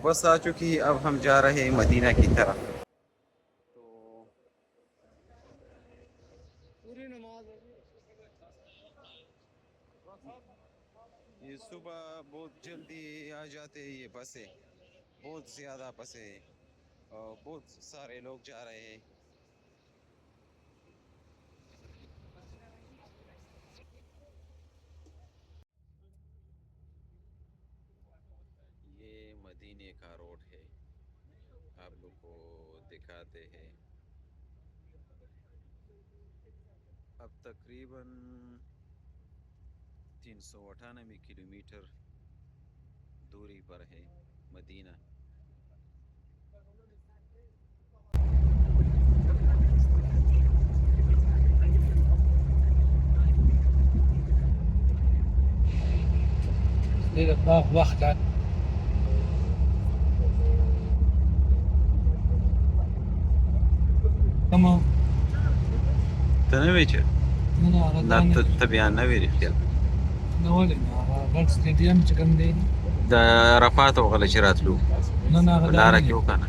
بس آ چکی، اب ہم جا رہے ہیں مدینہ کی طرف. تو یہ صبح بہت جلدی آ جاتے ہیں، یہ بسیں بہت زیادہ بسیں، اور بہت سارے لوگ جا رہے ہیں. یہ مدینے کا روڈ ہے، آپ لوگ کو دکھاتے ہیں. اب تقریباً 398 کلومیٹر دوری پر ہے مدینہ. تنوي چې نه ته بیا نه ویری خیال نه ولې نه سټیډیم چې کوم دی د عرفات او غل چې راتلو نه لاره کې وکنه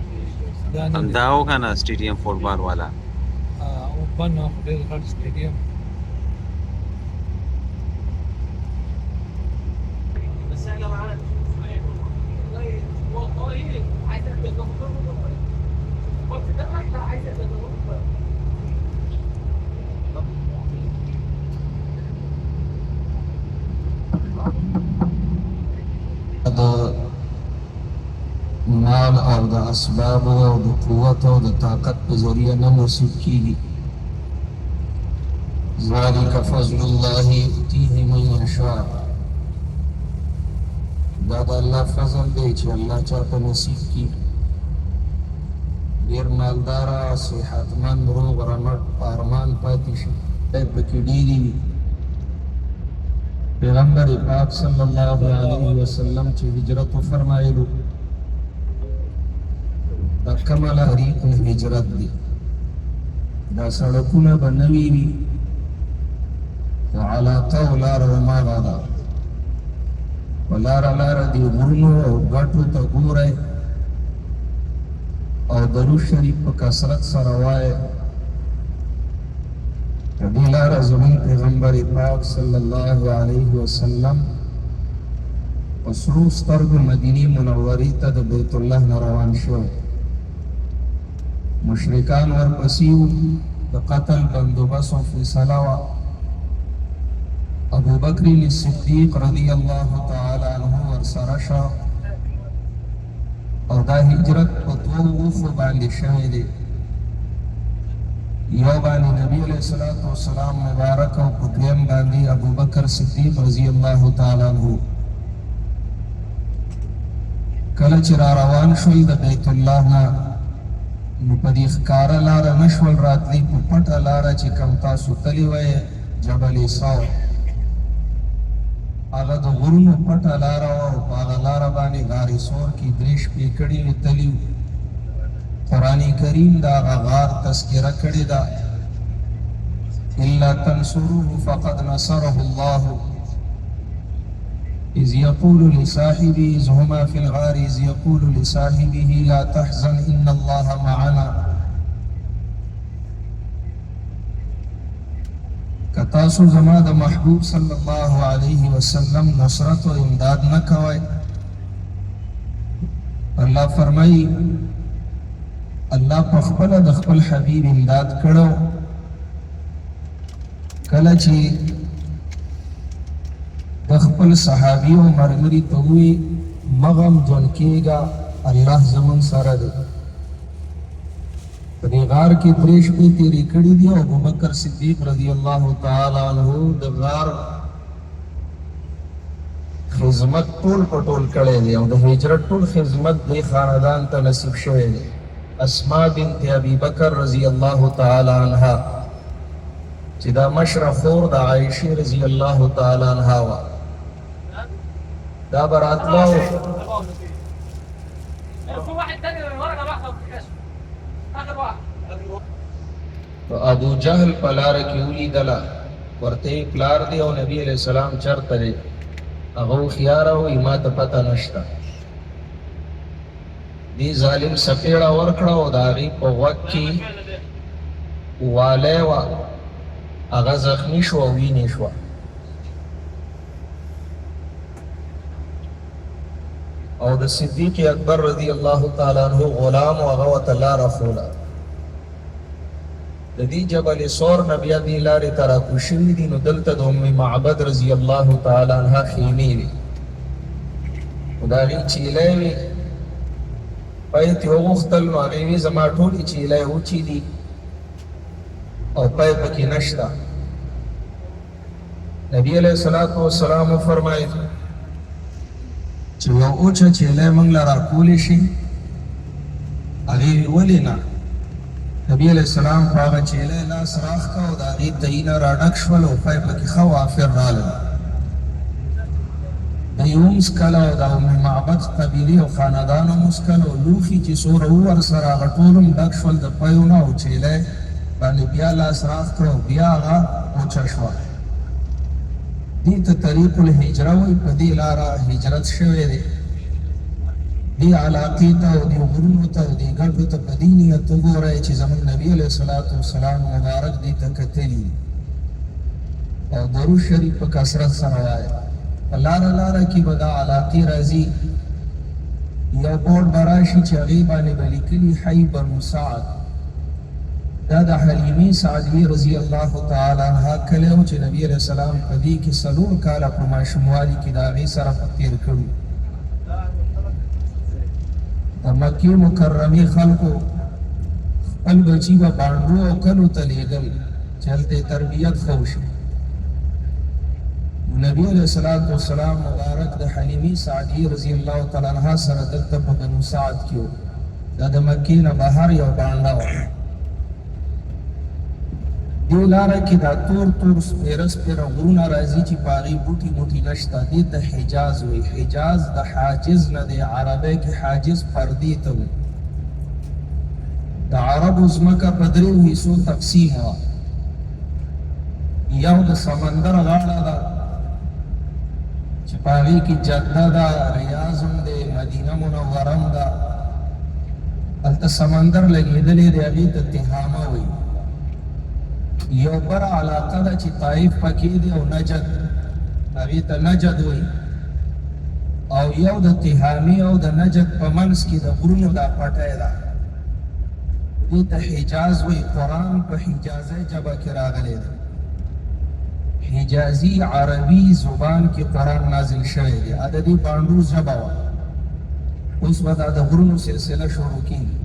همدا وکنه سټیډیم فوټبال والا او بنو ډېر غټ سټیډیم. مال او د اسباب او د قوت او د طاقت په ذریعه نه نصیب کیږي. ذلک فضل الله یؤتیه من یشاء. دا د الله فضل دی چې الله چاته نصیب کړي. ډېر مالداره، صحتمند، روغ رمټ په ارمان پاتې شي، پکې ډېرې وي. پیغمبر پاک صلی الله علیه وسلم چې هجرت وفرمایلو، دا کمه طریق هجرت دی. دا سړکونه به نوي وي، خو علاقه او لاره هماغه ده. په لاره دې غرونو او ګټو ته ګورئ او درود شریف په کثرت سره وایئ. په دې لاره زموږ پیغمبر پاک صلی الله علیه وسلم په سرو سترګو مدینې منورې ته د بیت الله نه روان شو. مشرکان ورپسې وو، د قتل بندوبست او فیصله وه. ابوبکر صدیق رضی الله تعالی عنه ورسره شو او دا هجرت په دوو وفو باندې شوی دی. یو باندې نبی علیہ الصلوۃ والسلام مبارک او په دویم باندې ابوبکر صدیق رضی الله تعالی عنه. کله چې را روان شول د بیت الله نه، نو په دې ښکاره لاره نه شول راتلی، په پټه لاره چې کوم تاسو تللی وئ جبل صور، هغه د غرونو پټه لاره وه او په هغه لاره باندې غار صور کې 3 شپې کړي وې تلي وو. قرآن کریم د هغه غار تذکره کړې ده، الا تنصروه فقد نصره الله اذ يقول لصاحبه اذ هما في الغار اذ يقول لصاحبه لا تحزن ان الله معنا. که تاسو زما د محبوب صلی الله علیه وسلم نصرت و امداد نه کوئ، الله فرمایي الله په خپله د خپل حبیب امداد کړو. کله چې د خپل صحابي او ملګري ته ووایي مه غمجن کېږه، الله زموږ سره دی. په دې غار کې 3 شپې تېرې کړي دي او ابوبکر صدیق رضی الله تعالی عنه د غار خدمت ټول په ټول کړی دی او د هجرت ټول خدمت دې خاندان ته نصیب شوی دی. اسماء بنت ابي بکر رضی الله تعالی عنها چې دا مشره خور د عائشې رضی الله تعالی عنها وه، دا به راتله ابو جهل په لاره کې ولیدله، ورته یې پلار دی او نبی علیہ السلام چرته دی. هغه هوښیاره وایي ما ته پته نشته. دی ظالم سپیړه ورکړه او د هغې په غوږ کې والی وه، هغه زخمي شو او وینې شوه. او د صدیق اکبر رضی الله تعالی عنہ غلام او هغه ورته لاره ښووله. د دې جبل ثور نه بیا دې لارې ته راکوز شوي دي، نو دلته د ام معبد رضی الله تعالی عنها خیمې وي، نو د هغې چیلۍ وي. پای ته وغوښتل، نو هغې وي زما ټولې چیلۍ وچې دي او پای پکې نشته. نبی علیه الصلاة والسلام وفرمایل چې یو اوچه چیلۍ موږ له راکولی شي؟ هغې وي ولې نه؟ نبی علیہ السلام په هغه چیلۍ لاس راښ کړه او د هغې تیونه راډک شول او پای پکې ښه وافر راغلل. دوی وموسکل او د ام معبد قبیلې او خاندان وموسکل او لوښي چې څومره وو ورسره هغه ټول هم ډک شول د پیونه او چیلۍ باندې بیا لاس راښ کړه او بیا هغه اوچه شوه. دې ته طریق الهجره وایي، په دې لاره هجرت شوی دی. دی علاقې ته او دی غرونو ته او دی ګټو ته په دې نیت وګورئ چې زموږ نبي علیه الصلاة والسلام مبارک دې ته کتلي او درود شریف په کثرت سره وایه. په لاره لاره کې به دا علاقې راځي، یو بورډ به راشي چې هغې باندې به لیکلي حی بنو سعد. دا د حلیمې سعدیې رضی الله تعالی عنها کلی و چې نبي علیه السلام په دې کې 4 کاله په ماشوموالي کې د هغې سره په تېر کړي. د مکې مکرمې خلکو خپل بچي به بانډو او کلو ته لېږل چې هلته یې تربیت ښه وشي. نبي علیه الصلاة والسلام مبارک د حلیمې سعدیې رضی الله تعالی عنها سره دلته په بنو سعد کې و. دا د مکې نه بهر یو بانډه وه. دې لاره کې دا تور تور سپېره سپېره غرونه راځي چې په هغې بوټي بوټي نشته. دې ته حجاز وایي. حجاز د حاجز نه دی، عربی کې حاجز پردې ته وایي. د عربو ځمکه په 3 حصو تقسیم وه. یو د سمندر غاړه ده چې په هغې کې جده ده، ریاض هم دی، مدینه منوره هم ده. هلته سمندر لګېدلی دی، هغې ته تهامه وایي. یو بر علاقه ده چې طائف پکې دی او نجد، هغې ته نجد وایي. او یو د تهامې او د نجد په منځ کې د غرونو دا پټی ده، دې ته حجاز وایي. قرآن په حجازۍ ژبه کې راغلی دی. حجازي عربي زبان کې قرآن نازل شوی دی. دا د دې بانډو ژبه وه. اوس به دا د غرونو سلسله شروع کېږي.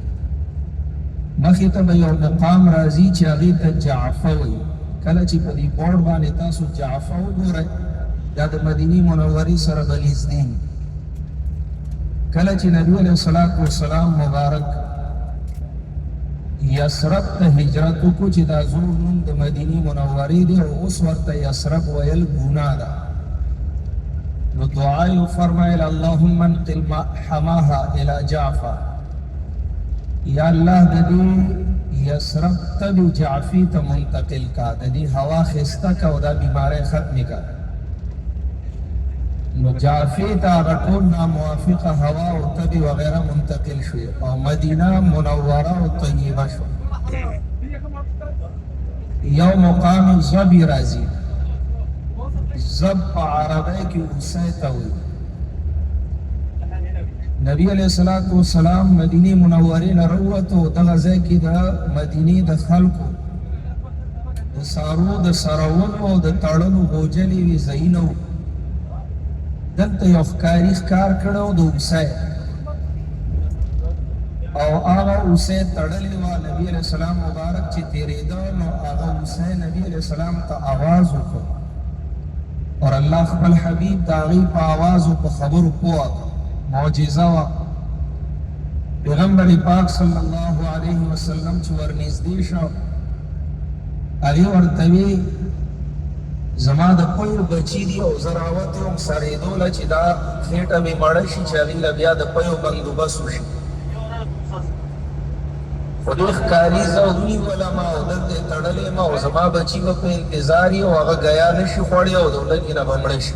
مخې ته به یو مقام راځي چې هغې ته جعفه وایي. کله چې په دې بورډ باندې تاسو جعفه وګورئ، دا د مدینې منورې سره به نږدې وي. کله چې نبي علیه الصلاة والسلام مبارک یثرب ته هجرت وکړو چې دا زوړ نوم د مدینې منورې دی او اوس ورته یثرب ویل ګناه ده، نو دعا یې وفرمایل اللهم انقل حماها الی جعفه. یا الله د دې یثرب ته د جعفې ته منتقل کا، د دې هوا ښایسته کا او دا بیماری ختمې کا. نو جعفې ته هغه ټول ناموافقه هوا او تبې وغیره منتقل شوې او مدینه منوره او طیبه شوه. یو مقام ضبې راځي. ضب په عربی کې اوسی ته وایي. نبی علیہ الصلوۃ والسلام مدینه منورې نه راووتو. دغه ځای کې د مدینې د خلکو د سارو د سرولو او د تړلو بوجلې وي ځایونه وو. دلته یو ښکاري ښکار کړی د اوسی او هغه اوسی تړلې وه. نبي علیه السلام مبارک چې تېرېده نو هغه اوسی نبي علیه السلام ته آواز وکړ اور الله خپل حبیب د هغې په آوازو په خبرو پوه معجزه وه. پیغمبر پاک صلی الله علیه وسلم چې ورنږدې شو، هغې ورته وی زما د پیو بچي دي او زه راوتې وم سړېدوله چې دا خېټه مې مړه شي چې هغې له بیا د پیو بندوبست وشي. خو دوی ښکاري زه ونیولم او دلته یې تړلی یم او زما بچي به په انتظار وي او هغه ګیا نه شي خوړی او د ولږې نه به مړه شي.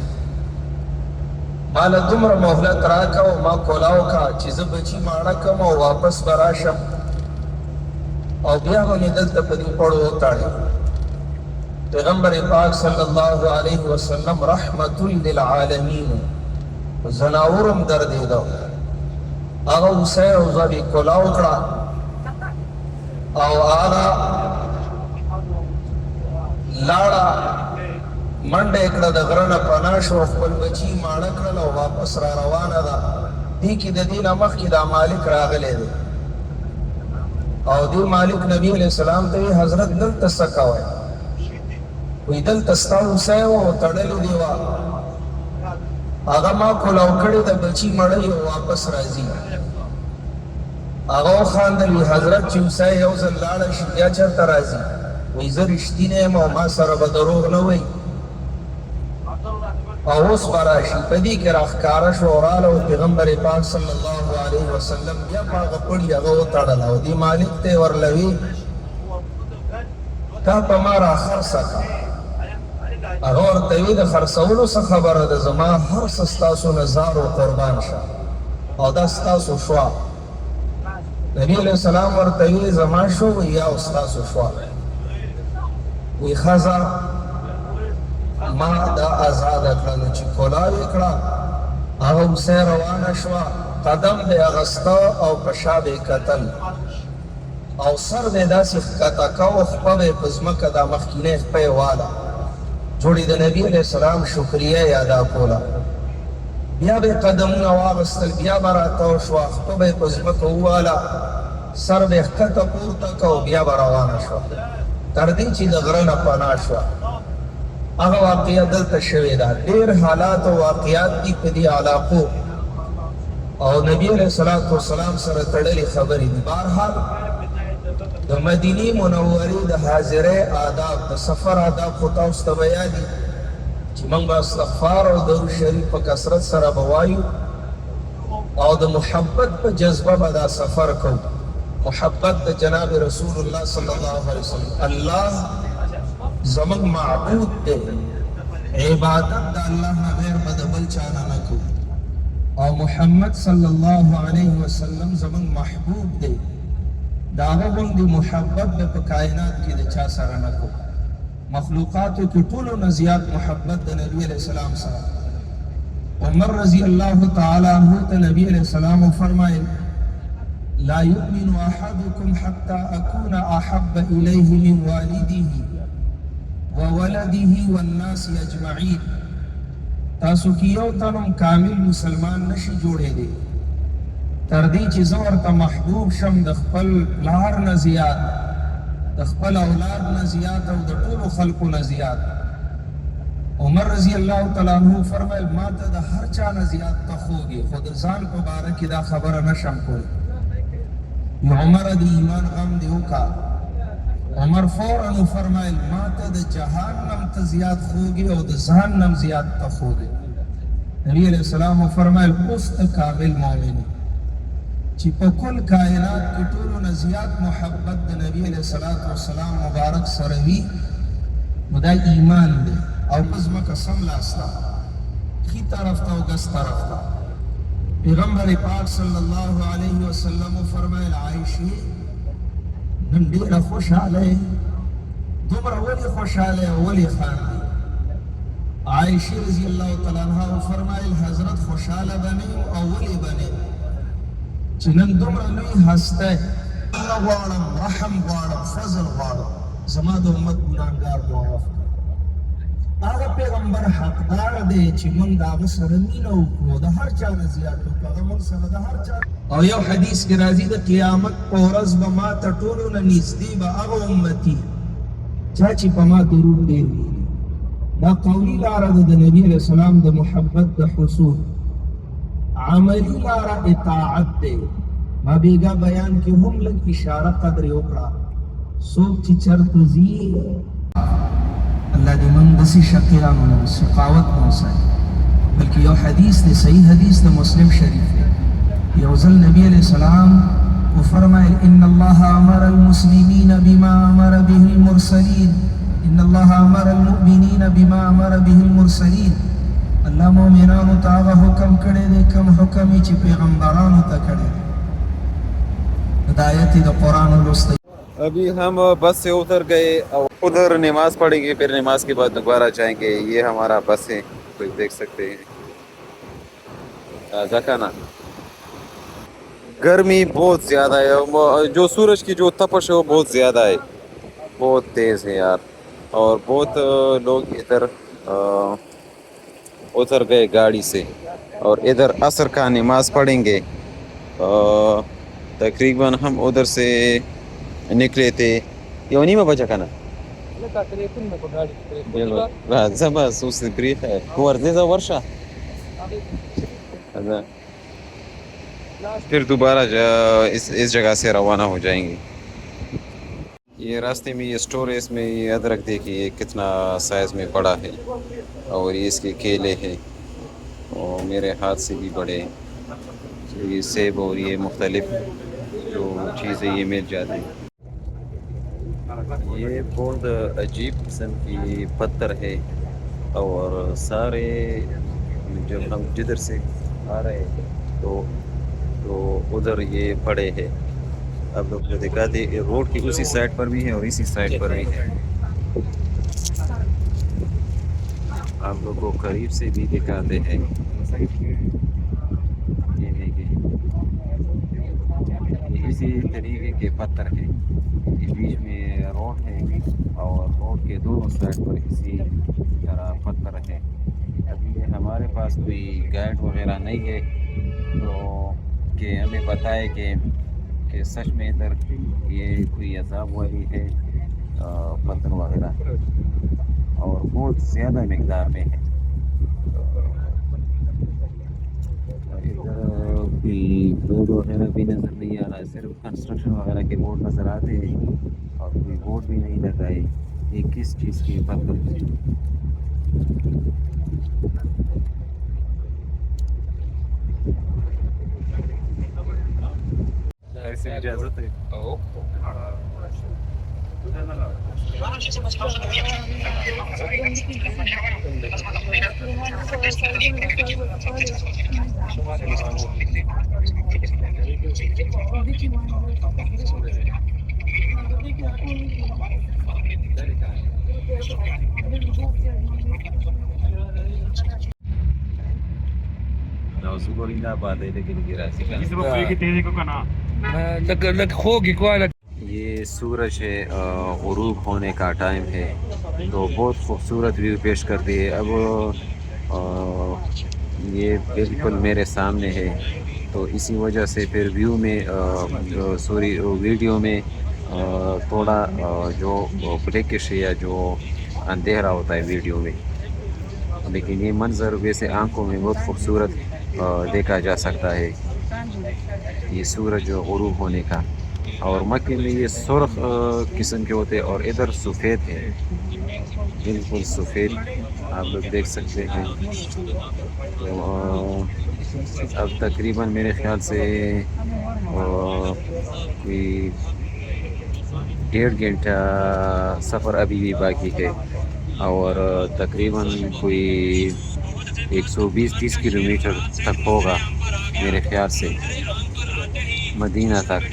مال دومره مهلت راکه او ما کولاو کا چې زه بچي ماړه کم او واپس به راشم او بیا به مې دلته په دې پړو وتاړي. پیغمبر پاک صلی الله علیه وسلم رحمت للعالمین زناورم دردېده. هغه اوسۍ او زه بې کولاو کړه او هغه لاړه منډه یې کړه، د غره نه پناه شوه، خپل بچي ماړه کړل او واپس را روانه ده. دې کې د دې نه مخکې دا مالک راغلی دی او دې مالک نبي علیه السلام ته وی حضرت دلته څه کوئ؟ وی دلته ستا اوسۍ وه او تړلې دې وه، هغه ما کولاو کړې ده، بچي مړی او واپس راځي. هغه وخاندل، وی حضرت چې اوسۍ یو ځل لاړه شي بیا چېرته راځي؟ وی زه رښتینی یم او ما سره به دروغ نه وی او اوس به راشي. په دې کې راښکاره شو او راله او پیغمبر پاک صلی الله علیه وسلم بیا په هغه پړي هغه وتړله او دې مالک ته یې ورلوي تا په ما راخرڅه کړه. هغه ورته وی د خرڅولو څه خبره ده، زما هر څه ستاسو نه زار و قربان شه او دا ستاسو شوه. نبي علیه السلام ورته وی زما شو؟ وی یا ستاسو شوه. وی ښځه ما دا آزاده کړه. نو چې کولاو یې کړه هغه اوسۍ روانه شوه، قدم به یې اغسته او په شا به یې کتل او سر به یې داسې ښکته کوه، خپه به یې په ځمکه دا مخکینۍ خپه یې واله جوړې د نبي علیه السلام شکریه یې ادا کوله. بیا به یې قدمونه واغستل، بیا به راتاو شوه، خپه به یې په ځمکه وواله، سر به یې ښکته پورته که او بیا به روانه شوه تر دې چې د غره نه پناه شوه. هغه واقعه دلته شوې ده. ډېر حالات او واقعات دي په دې علاقو او نبي علیه الصلاة والسلام سره تړلې خبرې دي. بهرحال د مدینې منورې د حاضرۍ آداب، د سفر آداب خو تاسو ته به یاد دي چې موږ به استغفار او درود شریف په کثرت سره به وایو او د محبت په جذبه به دا سفر کوو. محبت د جناب رسول الله صلی الله علیه وسلم. الله زمن معبود دے، عبادت دا اللہ نہ غیر بدبل چانا نہ کو اور محمد صلی اللہ علیہ وسلم زمن محبوب دے، داغا بندی محبت بے پا کائنات کی دے چا سر نہ کو. مخلوقاتو کی طولو نزیات محبت دا نبی علیہ السلام سر. عمر رضی اللہ تعالی عنہ تا نبی علیہ السلام فرمائے لا يؤمن احدكم حتى اكون احب الیہ من والدیہ وولده والناس اجمعین. تاسو کې یو تنم کامل مسلمان نشي جوړېدی تر دې چې زه ورته محبوب شم د خپل پلار نه زیات، د خپل اولاد نه زیات او د ټولو خلکو نه زیات. عمر رضی الله تعالی عنہ فرمایل ما ته د هر چا نه زیات ته خوږي، خو د ځان په باره کې دا خبره نشم کولی. عمر د ایمان غم دې وکړه. عمر فوراً فرمایل ما ته د جهان نم ته زیات خوږي او د ځان نم زیات ته خوږي. نبی علیہ السلام فرمایل اوس ته کامل مؤمن چې په کل کائنات کې ټولو نه زیات محبت د نبی علیہ السلام مبارک سره وي نو دا ایمان دی او په ځمکه سملاسته ښي طرف ته او ګس طرف ته. پیغمبر پاک صلی الله علیه وسلم فرمایل عائشې نن ډېره خوشحاله یې، دومره ولې خوشحاله یې او ولې خاندې؟ عائشې رضی الله تعالی عنها وفرمایل حضرت خوشحاله به نه یم او ولې به نه یم چې نن دومره لوی هستی نه غواړم، رحم غواړم، فضل غواړم، زما د امت ګناهګار معاف کړه. هغه پیغمبر حقدار دی چې موږ د هغه سره مینه وکړو، د هر چا نه زیات وکړو، هغه موږ سره د هر چا. او یو حدیث کې راځي د قیامت په ورځ به ما ته ټولو نه نږدې به هغه امتي چا چې په ما درود ډېر وي. دا قولي لاره ده د نبي علیه السلام د محبت د حصول. عملي لاره اطاعت دی. ما بیګا بیان کې هم لږ اشاره قدرې وکړه. څوک چې چېرته ځي الله دې موږ داسې شقیانو نه سقاوت نه وساتي. بلکې یو حدیث دی، صحیح حدیث د مسلم شریف دی. یو ځل نبی علیہ السلام وفرمایل ان الله امر المسلمین بما امر به المرسلین ان الله امر المؤمنین بما امر به المرسلین. اللہ مومنانو ته هغه حکم کړی دی کوم حکم یې چې پیغمبرانو ته کړی دی. د آیت د قرآن لوستی. ابھی ہم بس سے اتر گئے اور ادھر نماز پڑھیں گے، پھر نماز کے بعد دوبارہ جائیں گے. یہ ہمارا بس ہے، کوئی دیکھ سکتے ہیں. تازہ کھانا. گرمی بہت زیادہ ہے، جو سورج کی جو تپش ہے وہ بہت زیادہ ہے، بہت تیز ہے یار. اور بہت لوگ ادھر اتر گئے گاڑی سے اور ادھر عصر کا نماز پڑھیں گے. تقریباً ہم ادھر سے نکلے تھے یونی میں بچا کھانا بس اس بریف ہے ورشا. پھر دوبارہ اس جگہ سے روانہ ہو جائیں گے. یہ راستے میں یہ اسٹور ہے، اس میں یہ ادرک دیکھیے یہ کتنا سائز میں بڑا ہے، اور یہ اس کے کیلے ہیں اور میرے ہاتھ سے بھی بڑے. یہ سیب اور یہ مختلف جو چیزیں یہ مل جاتی ہیں. یہ بہت عجیب قسم کی پتھر ہے، اور سارے جب ہم جدھر سے آ رہے ہیں تو ادھر یہ پڑے ہیں. آپ لوگ کو دکھاتے روڈ کی اسی سائڈ پر بھی ہے اور اسی سائڈ پر بھی ہے. آپ لوگ کو قریب سے بھی دکھاتے ہیں. یہ دیکھیں اسی طریقے کے پتھر ہیں. یہ بیچ میں روڈ ہے اور روڈ کے دونوں سائڈ پر اسی طرح پتھر ہے. ابھی ہمارے پاس کوئی گائیڈ وغیرہ نہیں ہے تو کہ ہمیں بتائے کہ سچ میں ادھر یہ کوئی عذاب والی ہے پتھر وغیرہ، اور بہت زیادہ مقدار میں ہے. ادھر کوئی بورڈ وغیرہ بھی نظر نہیں آ رہا ہے، صرف کنسٹرکشن وغیرہ کے بورڈ نظر آتے ہیں اور کوئی بورڈ بھی نہیں لگا ہے. یہ کس چیز کی پتھر ہے؟ ایسے اجازت ہے. یہ سورج ہے، غروب ہونے کا ٹائم ہے تو بہت خوبصورت ویو پیش کرتی ہے. اب یہ بالکل میرے سامنے ہے تو اسی وجہ سے پھر ویو میں ویڈیو میں تھوڑا جو بلیکش ہے یا جو اندھیرا ہوتا ہے ویڈیو میں، لیکن یہ منظر ویسے آنکھوں میں بہت خوبصورت دیکھا جا سکتا ہے. یہ سورج غروب ہونے کا، اور مکے میں یہ سرخ قسم کے ہوتے اور ادھر سفید ہے، بالکل سفید آپ لوگ دیکھ سکتے ہیں. تو اب تقریباً میرے خیال سے کوئی 1.5 گھنٹہ سفر ابھی بھی باقی ہے، اور تقریباً کوئی 120-130 کلومیٹر تک ہوگا میرے خیال سے مدینہ تک.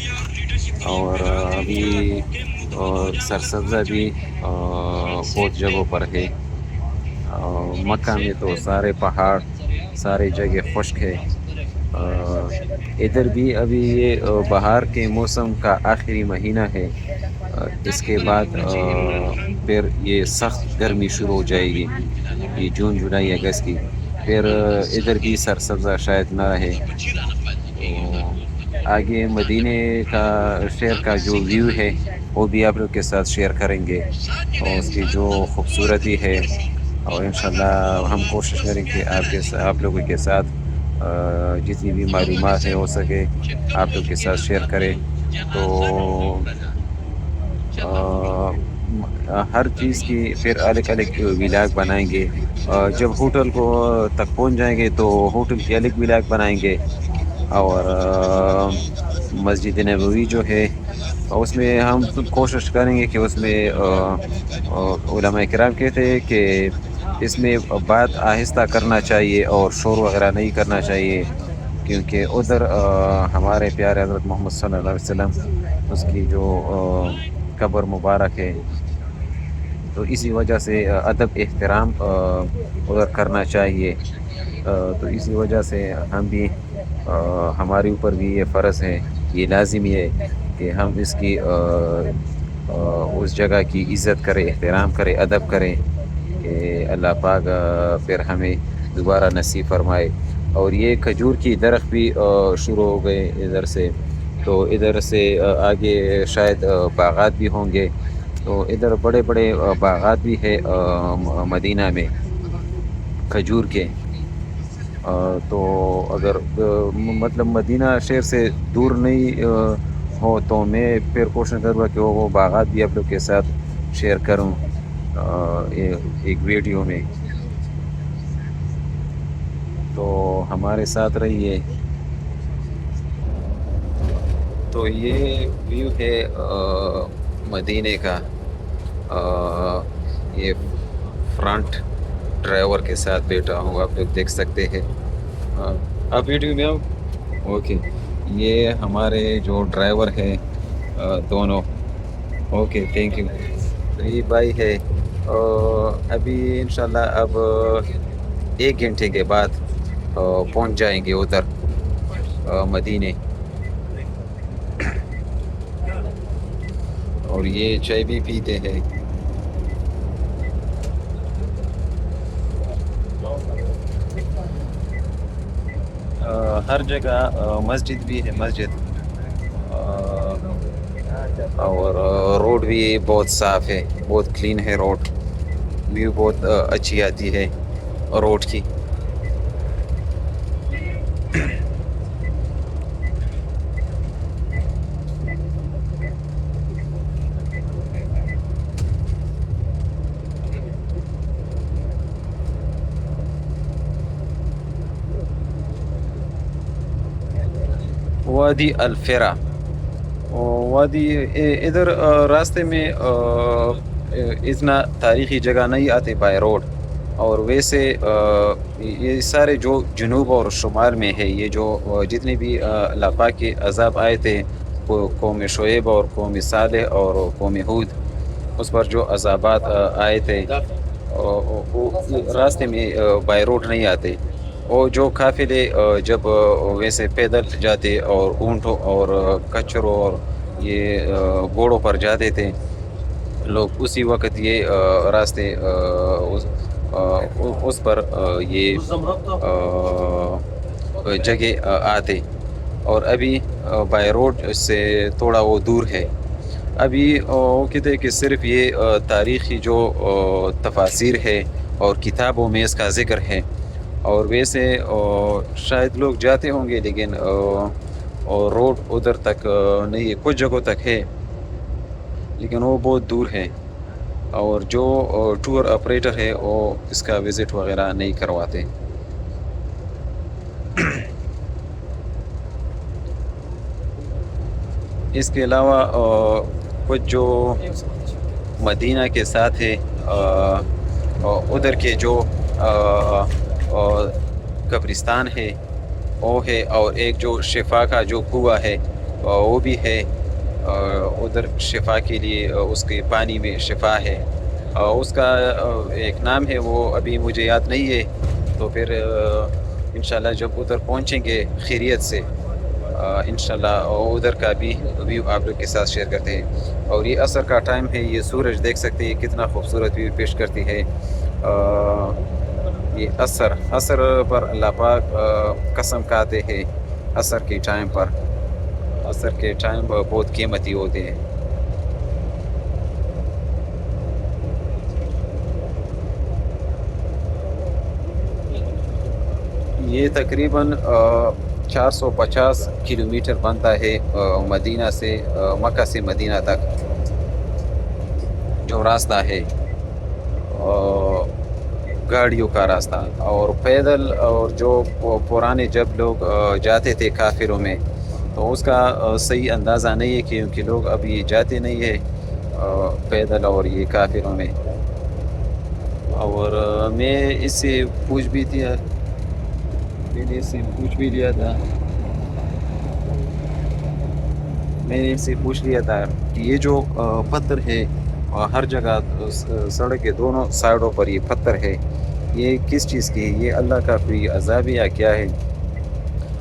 اور ابھی سرسبزہ بھی بہت جگہوں پر ہے. مکہ میں تو سارے پہاڑ، سارے جگہ خشک ہے. ادھر بھی ابھی یہ بہار کے موسم کا آخری مہینہ ہے، اس کے بعد پھر یہ سخت گرمی شروع ہو جائے گی، یہ جون جولائی اگست کی. پھر ادھر بھی سرسبزہ شاید نہ رہے. آگے مدینے کا شہر کا جو ویو ہے وہ بھی آپ لوگ کے ساتھ شیئر کریں گے، اور اس کی جو خوبصورتی ہے، اور انشاءاللہ ہم کوشش کریں کہ آپ لوگوں کے ساتھ جتنی بھی معلومات ہے ہو سکے آپ لوگ کے ساتھ شیئر کریں. تو ہر چیز کی پھر الگ الگ ولاگ بنائیں گے. جب ہوٹل کو تک پہنچ جائیں گے تو ہوٹل کی الگ ولاگ بنائیں گے. اور مسجد نبوی جو ہے اس میں ہم کوشش کریں گے کہ اس میں علماء کرام کہتے ہیں کہ اس میں بات آہستہ کرنا چاہیے اور شور وغیرہ نہیں کرنا چاہیے، کیونکہ ادھر ہمارے پیارے حضرت محمد صلی اللہ علیہ وسلم اس کی جو قبر مبارک ہے، تو اسی وجہ سے ادب احترام ادھر کرنا چاہیے۔ تو اسی وجہ سے ہم بھی ہمارے اوپر بھی یہ فرض ہے، یہ لازمی ہے کہ ہم اس کی اس جگہ کی عزت کریں، احترام کریں، ادب کریں، کہ اللہ پاک پھر ہمیں دوبارہ نصیب فرمائے۔ اور یہ کھجور کی درخت بھی شروع ہو گئے ادھر سے، تو ادھر سے آگے شاید باغات بھی ہوں گے، تو ادھر بڑے بڑے باغات بھی ہے مدینہ میں کھجور کے۔ تو اگر مطلب مدینہ شہر سے دور نہیں ہو تو میں پھر کوشش کروں گا کہ وہ باغات بھی آپ لوگ کے ساتھ شیئر کروں ایک ویڈیو میں، تو ہمارے ساتھ رہیے۔ تو یہ ویو ہے مدینے کا، یہ فرنٹ ڈرائیور کے ساتھ بیٹھا ہوں، آپ لوگ دیکھ سکتے ہیں۔ آپ ویڈیو میں آؤ، اوکے۔ یہ ہمارے جو ڈرائیور ہے دونوں، اوکے تھینک یو۔ تو یہ بھائی ہے، ابھی انشاءاللہ اب 1 گھنٹے کے بعد پہنچ جائیں گے ادھر مدینے۔ اور یہ چائے بھی پیتے ہیں۔ ہر جگہ مسجد بھی ہے، مسجد، اور روڈ بھی بہت صاف ہے، بہت کلین ہے روڈ، ویو بہت اچھی آتی ہے روڈ کی۔ وادی الفرا، وادی ادھر راستے میں اتنا تاریخی جگہ نہیں آتے بائی روڈ، اور ویسے یہ سارے جو جنوب اور شمال میں ہے، یہ جو جتنے بھی اللہ پاک کے عذاب آئے تھے، قوم شعیب اور قوم صالح اور قوم ہود، اس پر جو عذابات آئے تھے وہ راستے میں بائی روڈ نہیں آتے۔ اور جو قافلے جب ویسے پیدل جاتے اور اونٹوں اور کچروں اور یہ گھوڑوں پر جاتے تھے لوگ، اسی وقت یہ راستے اس پر یہ جگہ آتے، اور ابھی بائی روڈ سے تھوڑا وہ دور ہے۔ ابھی وہ کہتے ہیں کہ صرف یہ تاریخی جو تفاسیر ہے اور کتابوں میں اس کا ذکر ہے، اور ویسے شاید لوگ جاتے ہوں گے، لیکن روڈ ادھر تک نہیں ہے، کچھ جگہوں تک ہے لیکن وہ بہت دور ہے، اور جو ٹور آپریٹر ہے وہ اس کا وزٹ وغیرہ نہیں کرواتے۔ اس کے علاوہ کچھ جو مدینہ کے ساتھ ہے، ادھر کے جو قبرستان ہے وہ ہے، اور ایک جو شفا کا جو کنواں ہے وہ بھی ہے، ادھر شفا کے لیے اس کے پانی میں شفا ہے، اس کا ایک نام ہے، وہ ابھی مجھے یاد نہیں ہے، تو پھر انشاءاللہ جب ادھر پہنچیں گے خیریت سے انشاءاللہ ادھر کا بھی ویو آپ لوگ کے ساتھ شیئر کرتے ہیں۔ اور یہ عصر کا ٹائم ہے، یہ سورج دیکھ سکتے ہیں کتنا خوبصورت ویو پیش کرتی ہے۔ یہ عصر پر اللہ پاک قسم کھاتے ہیں، عصر کے ٹائم پر، عصر کے ٹائم بہت قیمتی ہوتے ہیں۔ یہ تقریباً 450 کلومیٹر بنتا ہے مدینہ سے، مکہ سے مدینہ تک جو راستہ ہے، گاڑیوں کا راستہ، اور پیدل، اور جو پرانے جب لوگ جاتے تھے کافروں میں، تو اس کا صحیح اندازہ نہیں ہے، کیونکہ لوگ ابھی جاتے نہیں ہیں پیدل اور یہ کافروں میں۔ اور میں اس سے پوچھ بھی تھی، میں نے اس سے پوچھ بھی لیا تھا، میں نے اس سے پوچھ لیا تھا کہ یہ جو پتھر ہے ہر جگہ سڑک کے دونوں سائڈوں پر یہ پتھر ہے، یہ کس چیز کی ہے؟ یہ اللہ کا کوئی عذاب یا کیا ہے؟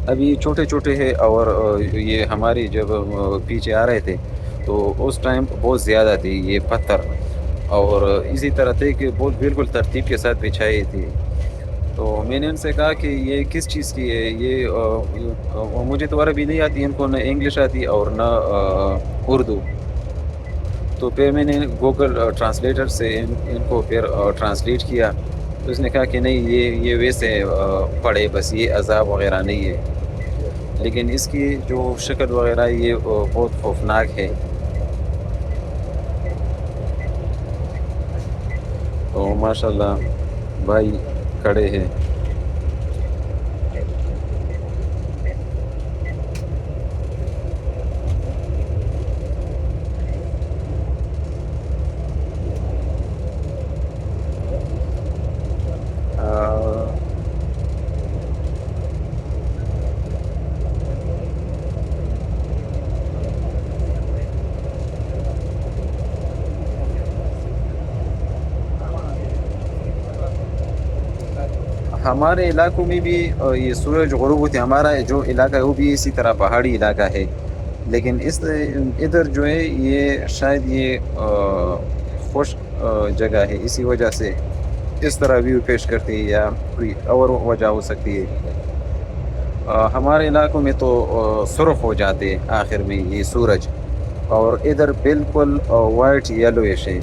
ابھی چھوٹے چھوٹے ہے، اور یہ ہماری جب پیچھے آ رہے تھے تو اس ٹائم بہت زیادہ تھی یہ پتھر، اور اسی طرح تھے کہ بہت بالکل ترتیب کے ساتھ بچھائی تھی۔ تو میں نے ان سے کہا کہ یہ کس چیز کی ہے؟ یہ مجھے تو عربی نہیں آتی، ان کو نہ انگلش آتی اور نہ اردو۔ تو پھر میں نے گوگل ٹرانسلیٹر سے ان کو پھر ٹرانسلیٹ کیا، تو اس نے کہا کہ نہیں، یہ ویسے پڑھے، بس یہ عذاب وغیرہ نہیں ہے، لیکن اس کی جو شکل وغیرہ یہ بہت خوفناک ہے۔ تو ماشاءاللہ بھائی کھڑے ہیں۔ ہمارے علاقوں میں بھی یہ سورج غروب ہوتے، ہمارا جو علاقہ ہے وہ بھی اسی طرح پہاڑی علاقہ ہے، لیکن ادھر جو ہے یہ شاید یہ خشک جگہ ہے، اسی وجہ سے اس طرح ویو پیش کرتی ہے، یا کوئی اور وجہ ہو سکتی ہے۔ ہمارے علاقوں میں تو سرخ ہو جاتے ہیں آخر میں یہ سورج، اور ادھر بالکل وائٹ یلویش ہے،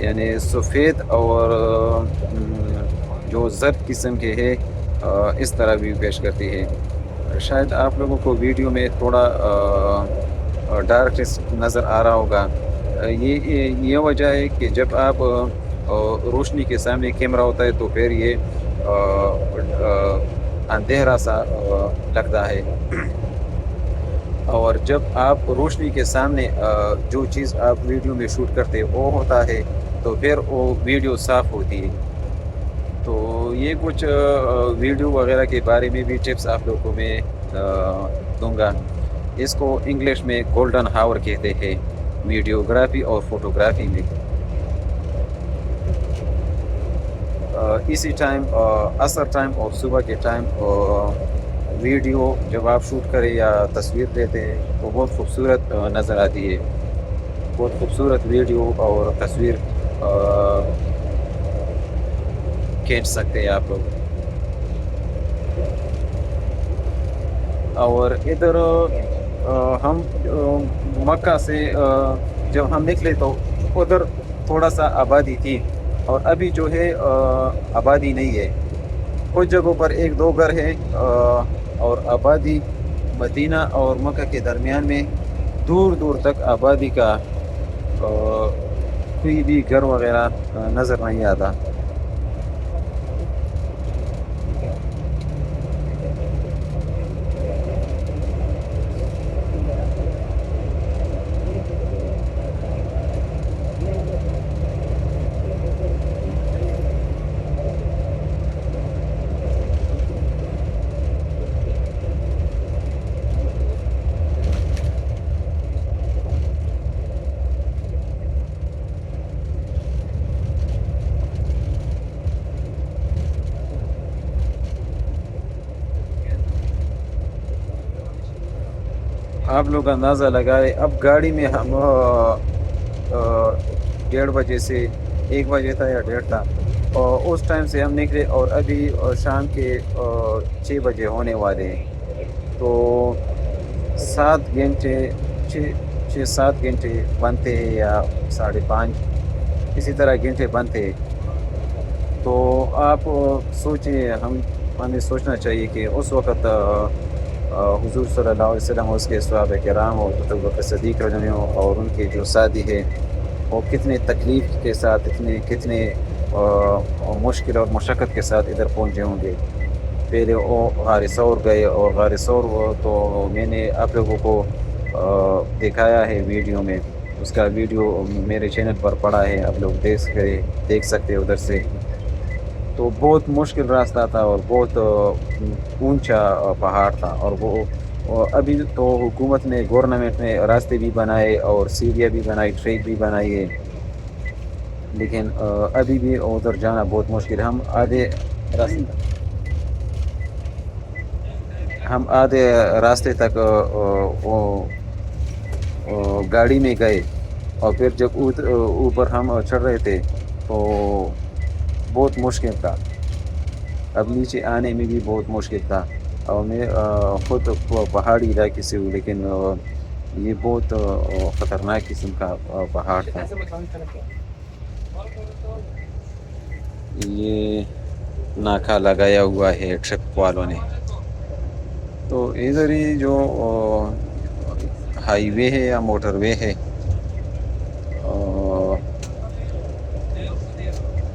یعنی سفید اور جو زرد قسم کے ہے، اس طرح بھی پیش کرتی ہے۔ شاید آپ لوگوں کو ویڈیو میں تھوڑا ڈارک نظر آ رہا ہوگا، یہ وجہ ہے کہ جب آپ روشنی کے سامنے کیمرہ ہوتا ہے تو پھر یہ اندھیرا سا لگتا ہے، اور جب آپ روشنی کے سامنے جو چیز آپ ویڈیو میں شوٹ کرتے وہ ہوتا ہے تو پھر وہ ویڈیو صاف ہوتی ہے۔ تو یہ کچھ ویڈیو وغیرہ کے بارے میں بھی ٹپس آپ لوگوں کو میں دوں گا۔ اس کو انگلش میں گولڈن ہاور کہتے ہیں ویڈیوگرافی اور فوٹوگرافی میں۔ اسی ٹائم عصر ٹائم اور صبح کے ٹائم ویڈیو جب آپ شوٹ کریں یا تصویر لیتے ہیں تو بہت خوبصورت نظر آتی ہے، بہت خوبصورت ویڈیو اور تصویر کھینچ سکتے ہیں آپ لوگ۔ اور ادھر ہم مکہ سے جب ہم نکلے تو ادھر تھوڑا سا آبادی تھی، اور ابھی جو ہے آبادی نہیں ہے، کچھ جگہوں پر ایک دو گھر ہے، اور آبادی مدینہ اور مکہ کے درمیان میں دور دور تک آبادی کا کوئی بھی گھر وغیرہ نظر نہیں آتا۔ آپ لوگ اندازہ لگائے، اب گاڑی میں ہم 1:30 بجے سے 1 بجے تھا یا 1:30 تھا، اور اس ٹائم سے ہم نکلے، اور ابھی شام کے 6 بجے ہونے والے ہیں، تو 7 گھنٹے 6-7 گھنٹے بنتے ہیں، یا 5.5 اسی طرح گھنٹے بنتے ہیں۔ تو آپ سوچیں، ہمیں سوچنا چاہیے کہ اس وقت حضور صلی اللہ علیہ وسلم اور اس کے صحابہ کرام اور ابو بکر صدیق رضی اللہ عنہ اور ان کے جو ساتھی ہے، وہ کتنے تکلیف کے ساتھ، کتنے مشکل اور مشقت کے ساتھ ادھر پہنچے ہوں گے۔ پہلے وہ غار ثور گئے، اور غار ثور تو میں نے آپ لوگوں کو دکھایا ہے ویڈیو میں، اس کا ویڈیو میرے چینل پر پڑا ہے، آپ لوگ دیکھ سکتے ہیں ادھر سے۔ تو بہت مشکل راستہ تھا اور بہت اونچا پہاڑ تھا. اور ابھی تو حکومت نے گورنمنٹ نے راستے بھی بنائے اور سیڑھیاں بھی بنائی, ٹریک بھی بنائی ہے, لیکن ابھی بھی ادھر جانا بہت مشکل ہے. ہم آدھے راستے تک گاڑی میں گئے, اور پھر جب اوپر ہم چڑھ رہے تھے تو بہت مشکل تھا. اب نیچے آنے میں بھی بہت مشکل تھا. اور میں خود پہاڑی علاقے سے ہوں, لیکن یہ بہت خطرناک قسم کا پہاڑ تھا. یہ ناکا لگایا ہوا ہے ٹرپ والوں نے. تو ادھر ہی جو ہائی وے ہے یا موٹر وے ہے,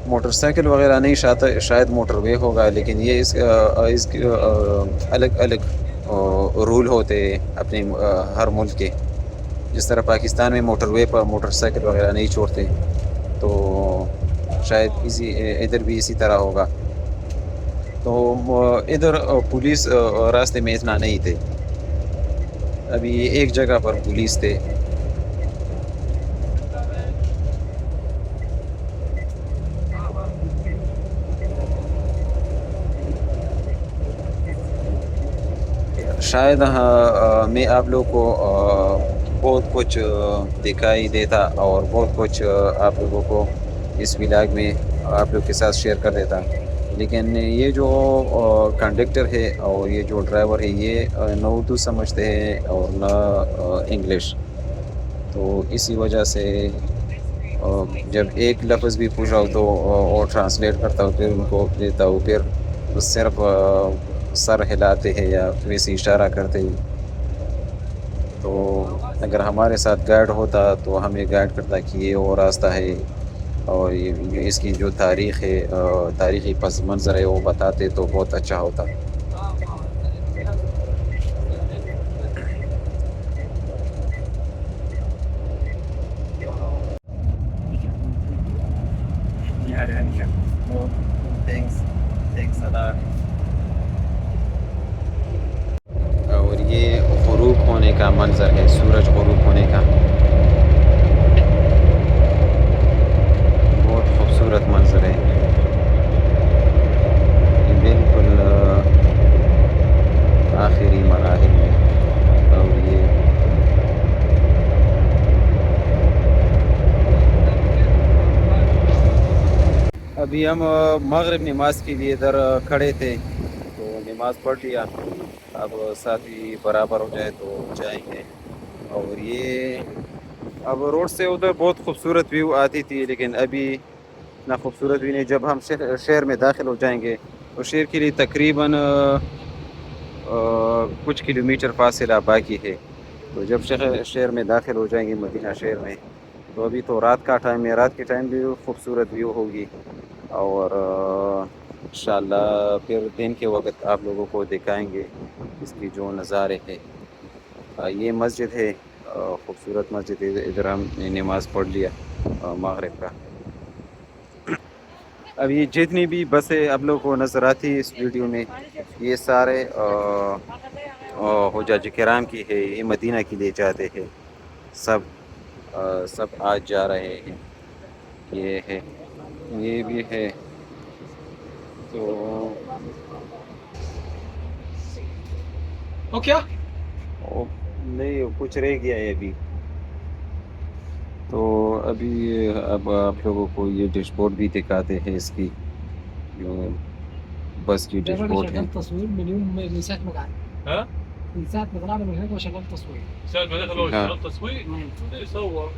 موٹر سائیکل وغیرہ نہیں, شاید موٹر وے ہوگا, لیکن یہ اس کے الگ الگ رول ہوتے اپنے ہر ملک کے. جس طرح پاکستان میں موٹر وے پر موٹر سائیکل وغیرہ نہیں چھوڑتے, تو شاید ادھر بھی اسی طرح ہوگا. تو ادھر پولیس راستے میں اتنا نہیں تھے, ابھی ایک جگہ پر پولیس تھے. شاید میں آپ لوگ کو بہت کچھ دکھائی دیتا اور بہت کچھ آپ لوگوں کو اس ولاگ میں آپ لوگ کے ساتھ شیئر کر دیتا, لیکن یہ جو کنڈکٹر ہے اور یہ جو ڈرائیور ہے یہ نہ اردو سمجھتے ہیں اور نہ انگلش. تو اسی وجہ سے جب ایک لفظ بھی پوچھا ہو تو وہ ٹرانسلیٹ کرتا ہو, پھر ان کو دیتا ہو, پھر صرف سر ہلاتے ہیں یا ویسے اشارہ کرتے ہیں. تو اگر ہمارے ساتھ گائیڈ ہوتا تو ہمیں گائیڈ کرتا کہ یہ وہ راستہ ہے, اور اس کی جو تاریخ ہے, تاریخی پس منظر ہے, وہ بتاتے تو بہت اچھا ہوتا. اور یہ غروب ہونے کا منظر ہے, سورج غروب ہونے کا بہت خوبصورت منظر ہے. یہ بالکل آخری مراحل میں, اور یہ ابھی ہم مغرب نماز کے لیے ادھر کھڑے تھے, تو نماز پڑھ لیا. اب ساتھی برابر ہو جائے تو جائیں گے. اور یہ اب روڈ سے ادھر بہت خوبصورت ویو آتی تھی, لیکن ابھی اتنا خوبصورت بھی نہیں. جب ہم شہر میں داخل ہو جائیں گے تو شہر کے لیے تقریباً کچھ کلومیٹر فاصلہ باقی ہے. تو جب شہر میں داخل ہو جائیں گے, مدینہ شہر میں, تو ابھی تو رات کا ٹائم ہے, رات کے ٹائم بھی خوبصورت ویو ہوگی. اور انشاءاللہ پھر دن کے وقت آپ لوگوں کو دکھائیں گے اس کی جو نظارے ہے. یہ مسجد ہے, خوبصورت مسجد ہے, ادھر ہم نماز پڑھ لیا مغرب کا. اب یہ جتنی بھی بسیں آپ لوگوں کو نظر آتی ہے اس ویڈیو میں, یہ سارے حجاج کرام کی ہے, یہ مدینہ کے لیے جاتے ہیں. سب آج جا رہے ہیں. یہ ہے, یہ بھی ہے. تو کیا نہیں, کچھ رہ گیا ہے ابھی. تو ابھی اب آپ لوگوں کو یہ ڈیش بورڈ بھی دکھاتے ہیں, اس کی جو بس کی ڈیش بورڈ ہے. تصوير من يوم من ساعة ما قعدنا. ها؟ من ساعة ما طلعنا من هناك وشغال تصوير. ساعة ما دخل هو شغال تصوير؟ يصور.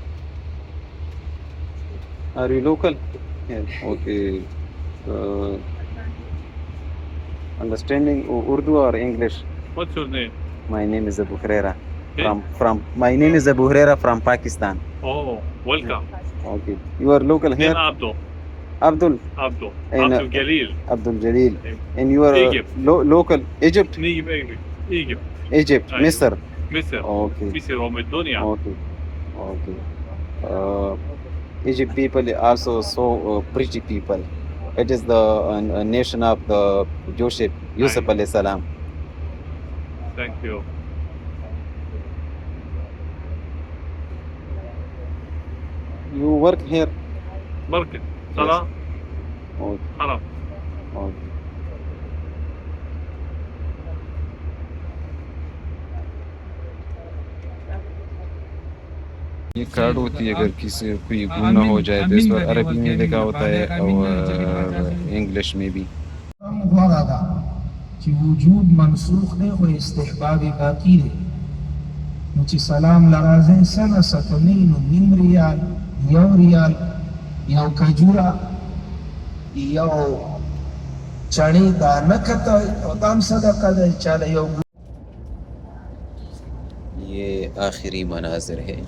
Are you local? Yeah. Okay. Understanding Urdu or English? What's your name? My name is Abu Huraira. My name is Abu Huraira from Pakistan. Oh, welcome. Okay. You are local here? I'm Abdul. Abdul. Abdul. And, Abdul Jalil. Abdul Jalil. And you are Egypt. Local Egypt? Egypt. Egypt. أيوة. Misr. مصر. Okay. مصر الدنيا. Okay. Okay. Egypt people are also so pretty people. It is the nation of the Yusuf alayhi salam. Thank you. You work here? Market. Salah. Oh, Haram. oh. یہ card ہوتی ہے اگر کسی کوئی گمنہ ہو جائے تو اس پر عربی میں لکھا ہوتا ہے اور انگلش میں بھی. غوره ده چې وجود منسوخ دی خو استحباب باقي دی. نو چې سلام لرازی سنه ستنی نو نیم ریال، یو ریال، یو کجوره، یو چڼې دانه کته او دام صدقه ده چاله یو. یہ آخری مناظر ہے.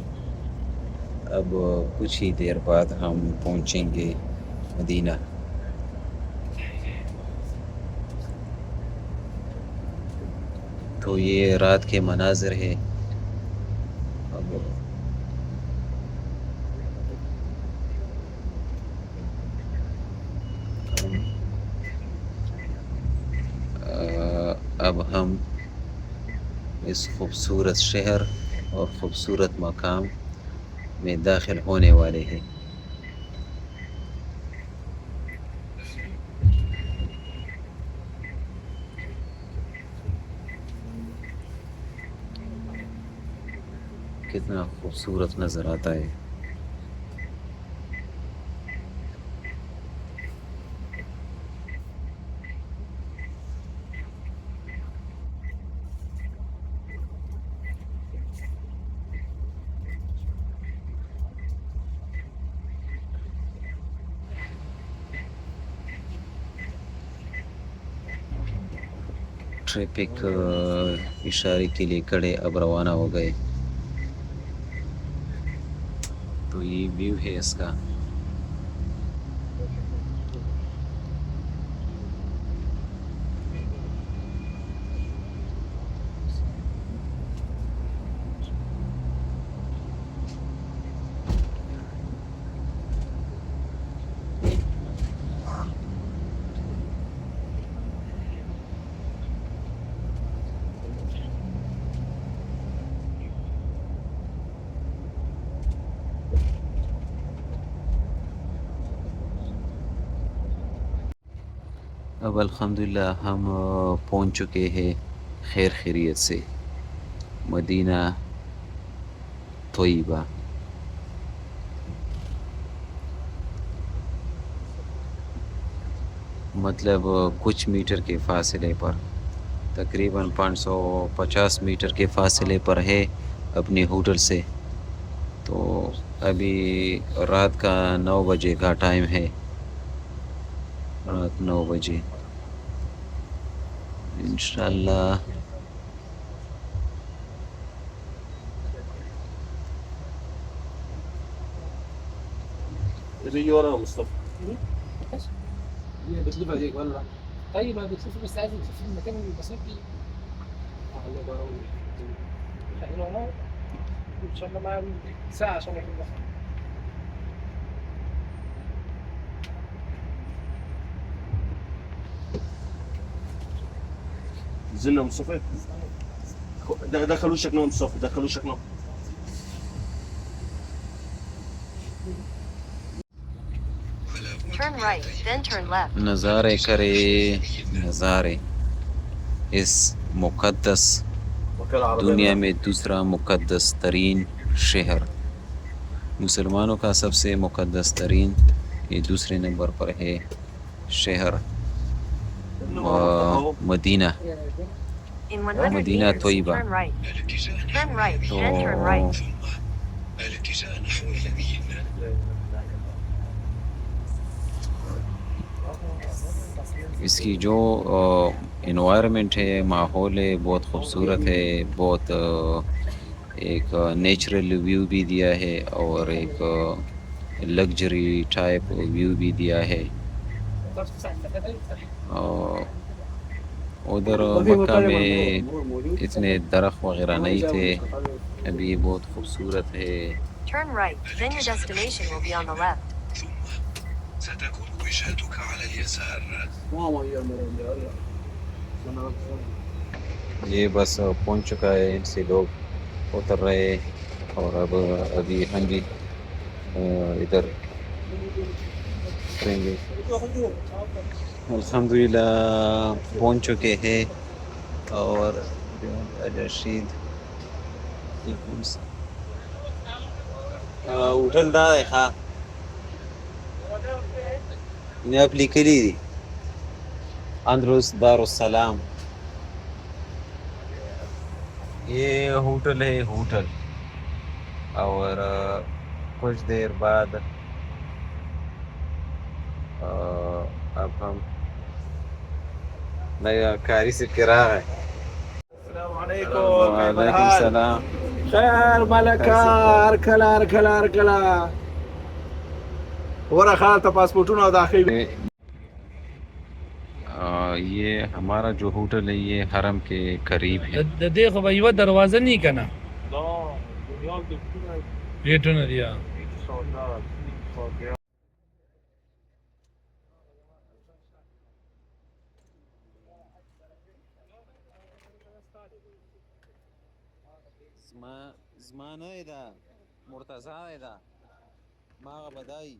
اب کچھ ہی دیر بعد ہم پہنچیں گے مدینہ. تو یہ رات کے مناظر ہے. اب ہم اس خوبصورت شہر اور خوبصورت مقام میں داخل ہونے والے ہیں. کتنا خوبصورت نظر آتا ہے. ٹریفک اشارے کے لیے کھڑے اب روانہ ہو گئے. تو یہ ویو ہے اس کا. اب الحمدللہ ہم پہنچ چکے ہیں خیر خیریت سے مدینہ طیبہ. مطلب کچھ میٹر کے فاصلے پر، تقریباً 550 میٹر کے فاصلے پر ہے اپنے ہوٹل سے. تو ابھی رات کا 9 بجے کا ٹائم ہے. رات 9 بجے انشاءاللہ ورا مصطفى. هي بتلف عليك ولا طيب بتشوف بس عايز تشوف المكان البسيط دي ان شاء الله معايا ساعه عشان اروح. نزلنا مصطفى. دخل وشك نوم مصطفى، دخل وشك نوم. Turn right, then turn left. نظارے کرے نظارے اس مقدس دنیا میں دوسرا مقدس ترین شہر، مسلمانوں کا سب سے مقدس ترین، یہ دوسرے نمبر پر ہے شہر مدینہ. In 100 Medina meters, Taiba. turn right. Turn right, then turn right. اس کی جو انوائرمنٹ ہے، ماحول ہے، بہت خوبصورت ہے. بہت ایک نیچرل ویو بھی دیا ہے اور ایک لگژری ٹائپ ویو بھی دیا ہے. ادھر مکہ میں اتنے درخت وغیرہ نہیں تھے، ابھی بہت خوبصورت ہے. Turn right, then your destination will be on the left. ستكون وجهتك على اليسار. یہ بس پہنچ چکا ہے، ان سے لوگ اتر رہے ہیں اور اب ابھی ہم بھی ادھر اتریں گے. الحمدللہ پہنچ چکے ہیں اور رشید ہوٹل دا ہے ہاں انہیں اپلی کلی دی اندرس دار السلام. یہ ہوٹل ہے ہوٹل، اور کچھ دیر بعد اب ہم نیا کاری سے کرا ہے. السلام عليكم. وعلیکم السلام. خير ملكا اركلا اركلا اركلا ورا خالته پاسپورټونه داخلي. یہ ہمارا جو ہوٹل ہے یہ حرم کے قریب ہے. دې خو به یوه دروازه نه که نه گیټونه دي. زما نه ده مرتضی ده ما بدای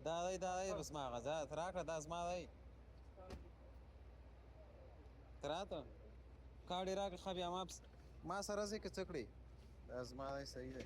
دا دی بس ما غزا تراکړه دا زما دی تراته کاډي راکړه خو بیا ما سره ځې که څه کړې دا زما دی صحیح دی.